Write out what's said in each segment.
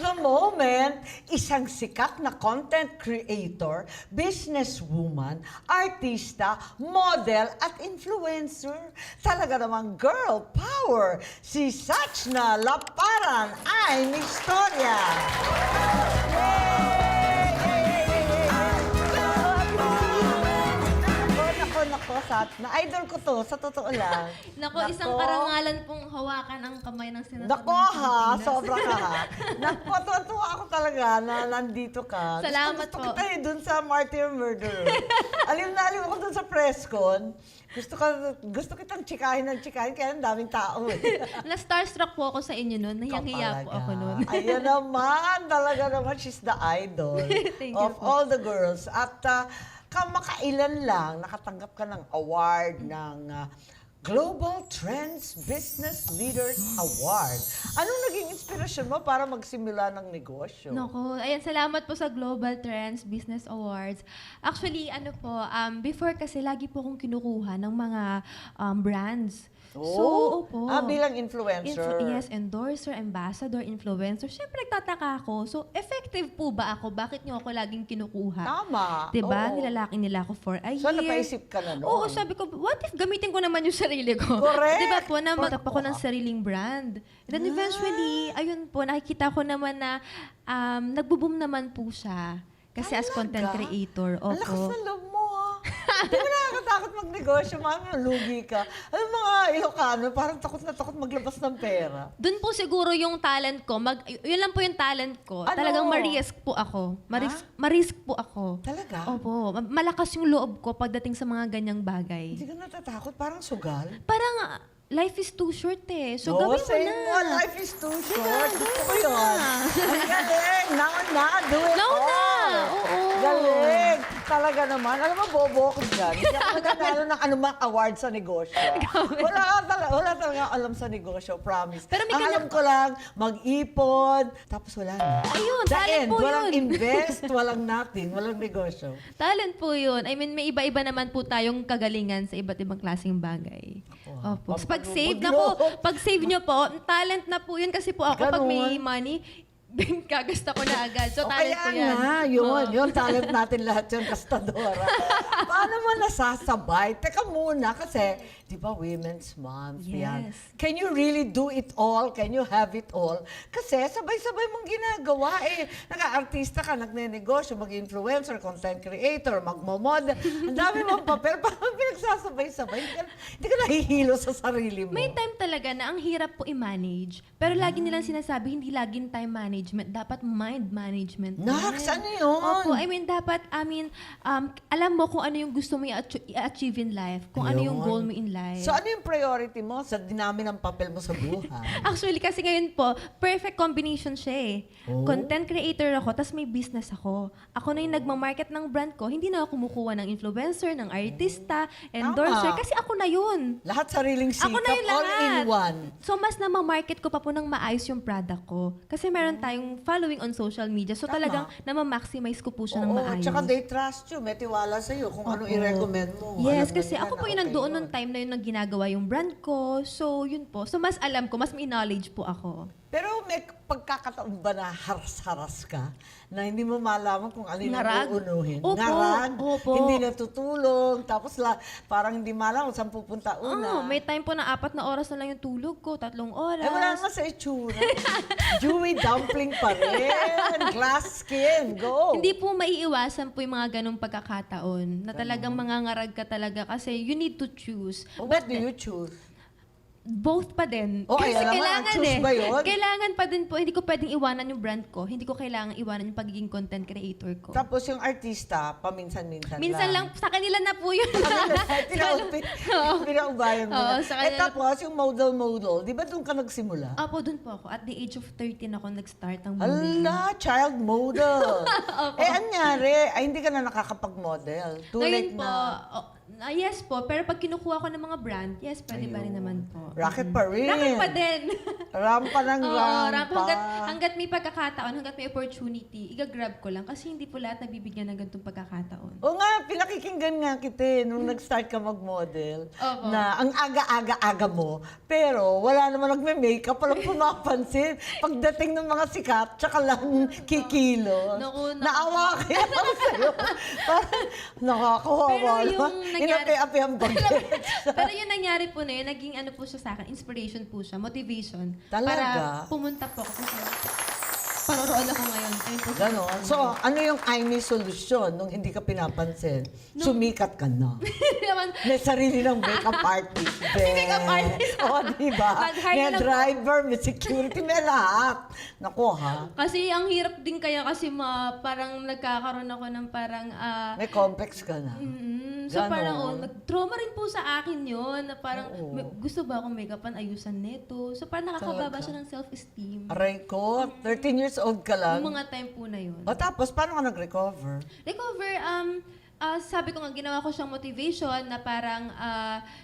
the moment, isang sikat na content creator, businesswoman, artista, model at influencer. Talaga namang girl power. Si Sachna Laparan ay may istorya. Nako, Sachna. Idol ko to, sa totoo lang. Nako, isang karangalan pong hawakan ang kamay ng senador Nako ng ha, Pilipinas. sobra ka ha. Nako, tuwa ako talaga na nandito ka. Salamat gusto po. kita dun sa Martyr Murder. Alim na alim ako dun sa press con. Gusto kitang tsikahin ng tsikahin, kaya ang daming tao eh. Na-starstruck po ako sa inyo noon. Nahiya po ako noon. Ayan naman, talaga naman, she's the idol Thank you of po. all the girls. At kamakailan lang, nakatanggap ka ng award ng Global Trends Business Leaders Award. Anong naging inspirasyon mo para magsimula ng negosyo? Nako, ayan, salamat po sa Global Trends Business Awards. Actually, ano po, before kasi lagi po akong kinukuha ng mga brands. So, opo. Bilang influencer. Yes, endorser, ambassador, influencer. Siyempre, nagtataka ako. So, effective po ba ako? Bakit niyo ako laging kinukuha? Tama. Diba? Oo. Nilalaki nila ako for a year. So, napaisip ka na noon? Oo, sabi ko, what if gamitin ko naman yung sarili ko? Correct. Diba po, na magtap ako ng sariling brand. And then eventually, ayun po, nakikita ko naman na nagbo-boom naman po siya. Kasi as content creator, Ang lakas opo. ng loob mo, ha? Di ba nakakatakot magnegosyo? Mami, lugi ka. Alam mga Ilocano, parang takot na takot maglabas ng pera. Doon po siguro yung talent ko. Yun lang po yung talent ko. Ano? Talagang ma-risk po ako. Ma-risk po ako. Talaga? Opo. Malakas yung loob ko pagdating sa mga ganyang bagay. Hindi ka natatakot? parang sugal? Parang life is too short eh. So Oo, gawin mo same na. mo. Life is too short. Gusto ko gawin mo yun. na. Ang galing. Now na. Do it Now all. na. Oo. Galing. Talaga naman. Alam mo, bobo ko dyan. Hindi ako nagkatalo ng anumang award sa negosyo. Wala talaga alam sa negosyo. Promise. Pero may Ang alam ko lang, mag-ipon. Tapos wala na. Ayun, The talent end. po Walang yun. invest, walang nothing, walang negosyo. Talent po yun. I mean, may iba-iba naman po tayong kagalingan sa iba't ibang klaseng bagay. Opo. So, pag-save na po, pag-save nyo po, talent na po yun kasi po ako pag may Ganun. money, gagasta ko na agad. So, O talent kaya ko yan. nga, yun, Oo. yun, talent natin lahat yun, Kastadora. Paano mo nasasabay? Teka muna, kasi, di ba, Women's Month, yan. Yes. Can you really do it all? Can you have it all? Kasi, sabay-sabay mong ginagawa eh. Nag-artista ka, nagne-negosyo, mag-influencer, content creator, magmomodel. Ang dami mong papel, parang pinagsasabay-sabay. Hindi ka nahihilo sa sarili mo. May time talaga na ang hirap po i-manage. Pero lagi nilang sinasabi, hindi laging time management. Dapat mind management. Nax, din. ano yun? Opo, dapat, alam mo kung ano yung gusto mo i-achieve in life. Kung ano yung Yun. goal mo in life. So, ano yung priority mo sa dinami ng papel mo sa buhay? Actually, kasi ngayon po, perfect combination siya eh. Oh. Content creator ako, tas may business ako. Ako na yung nagmamarket ng brand ko. Hindi na ako kumukuha ng influencer, ng artista, endorser. Tama. Kasi ako na yun. Lahat sariling sikap, Ako na yung all lahat. in one. So, mas na-market ko pa po ng maayos yung product ko. Kasi meron tayong following on social media. So, Tama. talagang na-maximize ko po siya ng Oo, maayos. tsaka they trust you. May tiwala sa'yo kung ano Opo. i-recommend mo. Yes, Alam mo kasi yan, ako po yung okay nandoon yun. nung time na yun nang ginagawa yung brand ko. So, yun po. So, mas alam ko, mas may knowledge po ako. Pero may pagkakataon ba na haras-haras ka na hindi mo malaman kung ano yung Narag? uunuhin? Opo, Ngarag, opo. hindi natutulog, tapos parang hindi malaman kung saan pupunta una. May time po na 4 na oras na lang yung tulog ko, 3 oras. Wala naman sa itsura. Dewy dumpling pa rin. Glass skin. Go. Hindi po maiiwasan po yung mga ganong pagkakataon na talagang mangangarag ka talaga kasi you need to choose. What do you choose? Both pa din. Oh, Kasi kaya naman, kailangan choose ba yun? Kailangan pa din po. Hindi ko pwedeng iwanan yung brand ko. Hindi ko kailangan iwanan yung pagiging content creator ko. Tapos yung artista, paminsan-minsan Minsan lang, sa kanila na po yun. Pinaubayan mo. Oo, na. sa kanila- Tapos yung model, di ba doon ka nagsimula? Opo, dun po ako. At the age of 13 ako nag-start ng modeling. Ala, child model. Anyari, ay hindi ka na nakakapag-model. Too Ngayon late po, na. Yes po, pero pag kinukuha ko ng mga brand, yes, pwede pa rin naman po. Racket pa rin. Racket pa din. Rampa ng Oo, rampa. hanggat may pagkakataon, hanggat may opportunity, igagrab ko lang. Kasi hindi po lahat nabibigyan ng ganitong pagkakataon. O nga, pinakikinggan nga kita nung nag-start ka mag-model. Opo. Na ang aga-aga-aga mo, pero wala naman nagme-makeup, walang pumapansin. Pagdating ng mga sikat, tsaka lang kikilos. Naku, Naawa kaya ako sa'yo. Parang nakakawawa Pero yung naman. nangyari- Inapi-api ang bagay. Pero yung nangyari po na yun, naging ano po siya sa akin, inspiration po siya, motivation. Talaga? Para pumunta po ako sa paroroon ako ngayon. Ayun po. Ganon. So, ano yung I may solusyon nung hindi ka pinapansin? Sumikat ka na. Naman, May sarili ng makeup artist. Makeup artist. O, diba? Mag-hire May na lang po. driver, may security, may lahat. Naku, ha? kasi ang hirap din kaya kasi parang nagkakaroon ako ng parang May complex ka na. so Ganon. parang nag-trauma rin po sa akin yun na parang Oo. gusto ba akong make-upan, ayusan neto. So parang nakakababa Talaga? siya ng self-esteem. Aray ko, 13 years old ka lang. Yung mga time po na yun. O tapos, paano ka nag-recover? Recover, sabi ko nga, ginawa ko siyang motivation na parang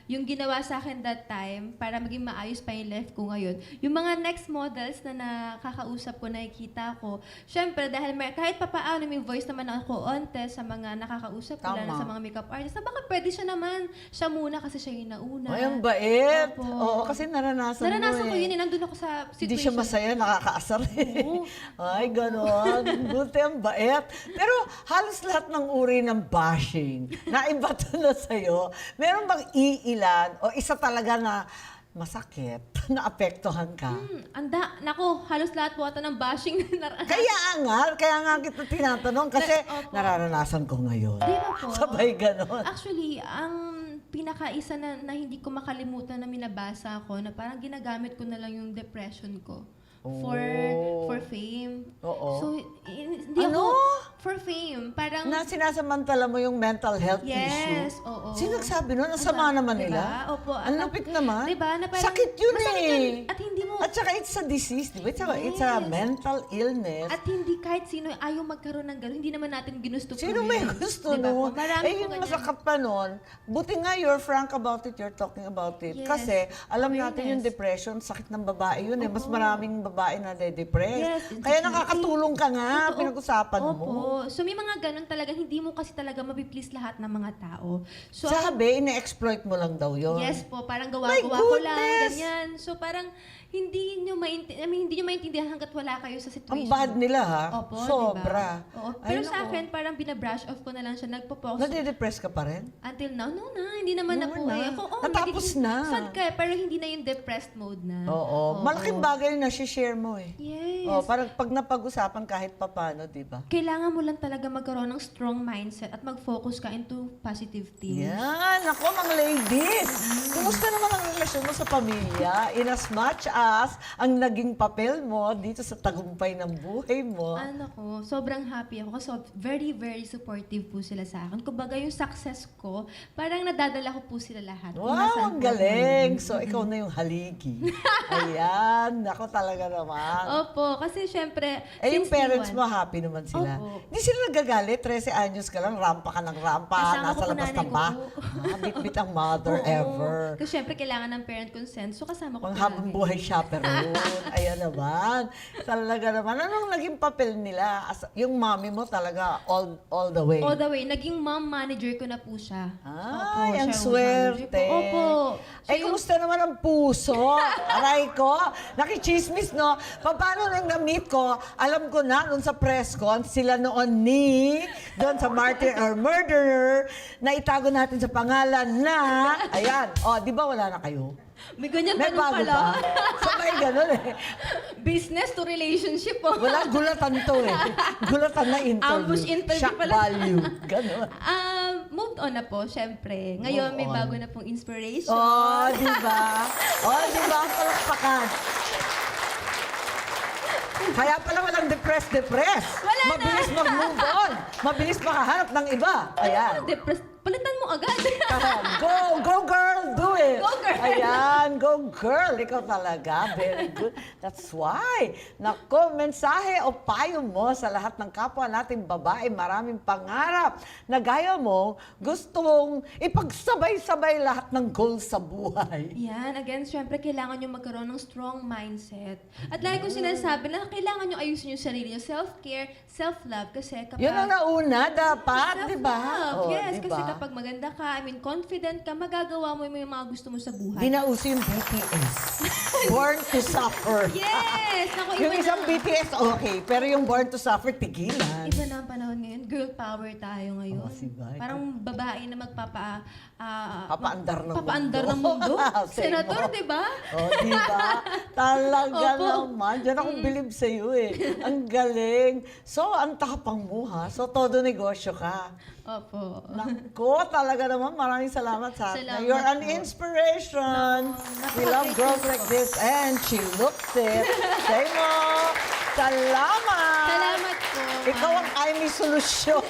yung ginawa sa akin that time, para maging maayos pa yung life ko ngayon. Yung mga next models na nakakausap ko, nakikita ko, syempre, dahil kahit papaano may voice naman ako onte sa mga nakakausap ko, Tama. lalo sa mga makeup artists, na baka pwede siya naman, siya muna kasi siya yung nauna. Ay, ang bait. Opo. Oo, kasi naranasan mo Naranasan eh. ko yun, nandun ako sa situation. Hindi siya masaya, nakakaasar eh. Oo. Ay, gano'n. Buti ang bait. Pero halos lahat ng uri ng bashing na ibato na sa'yo, meron bang iilan o isa talaga na masakit, na apektuhan ka? Nako, halos lahat po ata ng bashing na Kaya nga kita tinatanong kasi Opo. nararanasan ko ngayon. Di ba po? Sabay gano'n. Actually, ang pinakaisa na hindi ko makalimutan na minabasa ko na parang ginagamit ko na lang yung depression ko for Oh. for fame. Oo. So, hindi Ano? ako for fame. Parang Na sinasamantala mo yung mental health issue. yes, oo. Sino nagsabi nun? Ang sama naman Diba? nila. Opo. Ang lupit naman. Diba? Na parang, Sakit yun masakit eh. yun. At hindi mo, At saka it's a disease, di ba? It's a Yes. mental illness. at hindi kahit sino ayaw magkaroon ng gano'n. Hindi naman natin ginusto po Sino may yun. gusto Diba po? nun? Marami Eh, po yung ganyan. masakit pa nun, buti nga you're frank about it, you're talking about it. Yes. Kasi alam natin yung Awareness. depression, sakit ng babae yun eh. Mas maraming babae na de-depress. Yes, Kaya insecurity. nakakatulong ka nga, Totoo. pinag-usapan mo. Opo. So may mga ganun talaga, hindi mo kasi talaga mapiplease lahat ng mga tao. So Sabi, ine-exploit mo lang daw yun. yes po, parang My gawa-gawa ko lang, goodness! ganyan. So parang hindi nyo maintindihan hanggat wala kayo sa Ang situation. bad nila ha. Opo, Sobra. diba? Oo. Ay, Pero sa naku. akin, parang binabrush off ko na lang siya. Nagpo-focus. Nade-depress ka pa rin? Until now, no na. Hindi naman na No po na. eh. Natapos nagiging na. Sad ka, pero hindi na yung depressed mode na. Oo. Malaking bagay na share mo eh. Yes. Oh, parang pag napag-usapan kahit papano, di ba? Kailangan mo lang talaga magkaroon ng strong mindset at mag-focus ka into positive things. Yan, ako mga ladies. Kumusta naman ang relasyon mo sa pamilya? In as much as ang naging papel mo dito sa tagumpay ng buhay mo. Ano ko, sobrang happy ako kasi very, very supportive po sila sa akin. Kumbaga yung success ko, parang nadadala ko po sila lahat. Kung Wow, nasaan ang po galing. So, ikaw na yung haligi. Ayan, ako talaga naman. Opo, kasi syempre, Eh, yung since day parents one, mo, happy naman sila. Opo. Hindi sila nagagalit. 13 anyos ka lang, rampa ka ng rampa, Kasama nasa ko po labas nanay ka ko pa. po. Bit-bit ang mother Oo. ever. Kasi syempre, kailangan ng parent consent. So, kasama ko Pang po habang lagi. buhay chaperone. Ayan naman. Talaga naman. Anong naging papel nila? Yung mommy mo talaga all the way. All the way, naging mom manager ko na po siya. Ay, ang siya yung swerte. manager ko. Opo. So, Eh, kumusta naman ang puso? Aray ko, nakichismis, no? Paano nang na-meet ko, alam ko na, nung sa press con, sila noon doon sa Martyr or Murderer, na itago natin sa pangalan na, ayan, di ba wala na kayo? may ganyan May tanong bago pala. pa. Sabay ganun eh. Business to relationship po. Wala, gulatan to eh. Gulatan na interview. Ambush interview Shock pala. value. Ganun. Moved on na po, syempre. Ngayon, Move may on. bago na pong inspiration. Di ba? Di ba? Ang palakpakan. Kaya pala walang depressed. Wala na. Mabilis mag-move on. Mabilis makahanap ng iba. Ayan. Depressed. Palitan mo agad. Go girl, do it. Go, girl. Ayan, go Go girl! Ikaw talaga. Very good. That's why. Nako, mensahe o payo mo sa lahat ng kapwa nating babae, maraming pangarap na gaya mo, gustong ipagsabay-sabay lahat ng goals sa buhay. Yan, again, syempre, kailangan nyo magkaroon ng strong mindset. At lagi kong sinasabi na kailangan nyo ayusin yung sarili nyo. Self-care, self-love, kasi kapag... Yun ang nauna dapat, di ba? Self-love, Oh, yes. di Kasi ba? kapag maganda ka, confident ka, magagawa mo yung mga gusto mo sa buhay. Di na uso yung BTS. Born to Suffer. Yes! Naku, Yung iba isang na. BTS, okay. Pero yung Born to Suffer, tigilan. Iba na ang panahon ngayon. Girl power tayo ngayon. Oh, diba? Parang babae na Papaandar ng papaandar mundo. ng mundo. Say Senador, mo. di ba? Oh, di ba? Talaga Opo. naman. Diyan akong bilib sa iyo eh. Ang galing. So, ang tapang mo ha. So, todo negosyo ka. Opo. Nako, talaga naman. Maraming salamat sa atin. Salamat You're an po. inspiration. Naku, We love girls napaka-grateful like po. this. And she looks it. Say mo. Salamat. Salamat po. Ikaw ang may solusyon.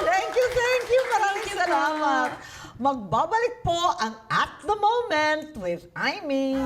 Thank you, thank you. Maraming Thank you po. salamat. Magbabalik po ang At The Moment with Aimee.